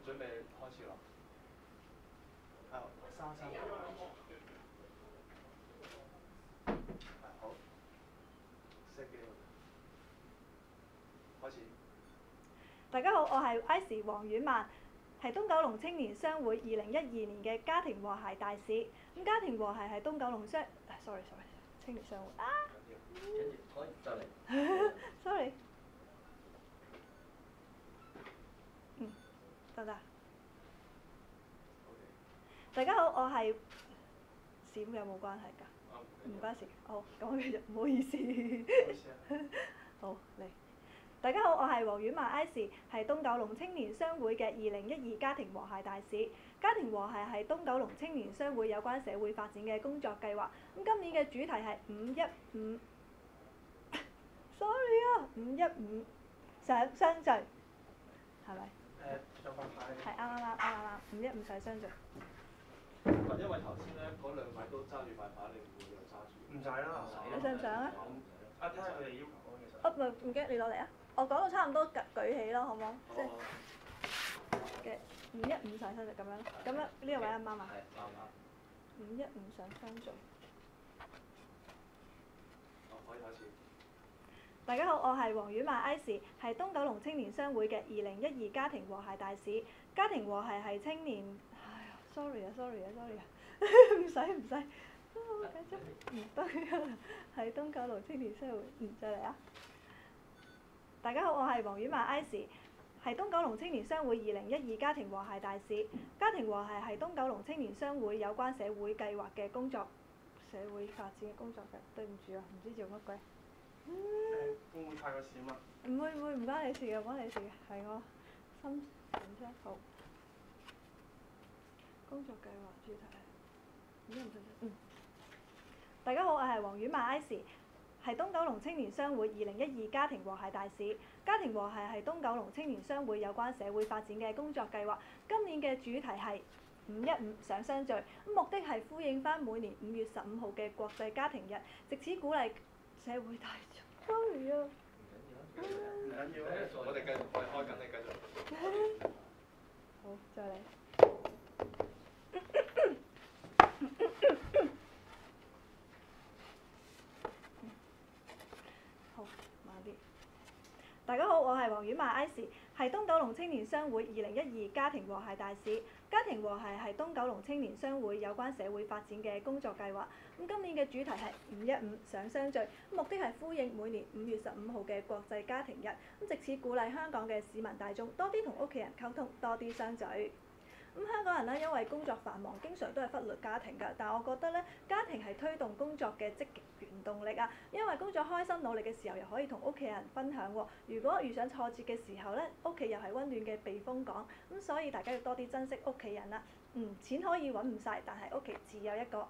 準備開始啦。三。好。set 機開始。大家好，我係 Ice 黃婉曼，係東九龍青年商會2012年嘅家庭和諧大使。咁家庭和諧係東九龍sorry，青年商會啊。就嚟。sorry。得唔得？大家好，我係閃有冇關係㗎？唔關事。好，咁我繼續，唔好意思。好嚟。大家好，我係黃婉曼 Ice， 係東九龍青年商會嘅2012家庭和諧大使。家庭和諧係東九龍青年商會有關社會發展嘅工作計劃。咁今年嘅主題係515 ，sorry 啊，515相聚，係咪？有塊牌。係啱，515上相聚。因為頭先咧嗰兩位都揸住塊牌，你唔會又揸住。唔使啦。你想唔想啊？睇下佢哋要求其實。唔驚，你攞嚟啊！我講到差唔多舉起咯，好唔好？即係嘅515上相聚咁樣咯。咁樣呢個位啱唔啱啊？係啱。515上相聚。可以開始。大家好，我係黃婉曼 Ice， 係東九龍青年商會嘅2012家庭和諧大使。家庭和諧係青年，sorry 啊，唔使，繼續，唔得啊，係東九龍青年商會，再嚟啊！大家好，我係黃婉曼 Ice， 係東九龍青年商會2012家庭和諧大使。家庭和諧係東九龍青年商會有關社會計劃嘅工作，社會發展嘅工作嘅。對唔住啊，唔知做乜鬼。會唔會太過閃啊？唔會，唔關你事嘅，係我心情啫。好。工作計劃主題。大家好，我係黃婉曼 Ice， 係東九龍青年商會2012家庭和諧大使。家庭和諧係東九龍青年商會有關社會發展嘅工作計劃。今年嘅主題係515上相聚，目的係呼應返每年5月15號嘅國際家庭日，藉此鼓勵社會大眾。sorry 啊。唔緊要，我哋繼續，開緊，你繼續。好，再嚟。好，慢啲。大家好，我係黃婉曼 Ice， 係東九龍青年商會2012家庭和諧大使。家庭和諧係東九龍青年商會有關社會發展嘅工作計劃。咁今年嘅主題係515上相聚，目的係呼應每年5月15號嘅國際家庭日，咁藉此鼓勵香港嘅市民大眾多啲同屋企人溝通，多啲相聚。香港人呢，因為工作繁忙，經常都係忽略家庭㗎。但係我覺得呢，家庭係推動工作嘅積極原動力啊！因為工作開心努力嘅時候，又可以同屋企人分享喎。如果遇上挫折嘅時候呢，屋企又係溫暖嘅避風港。咁所以大家要多啲珍惜屋企人啦。錢可以揾唔晒，但係屋企只有一個。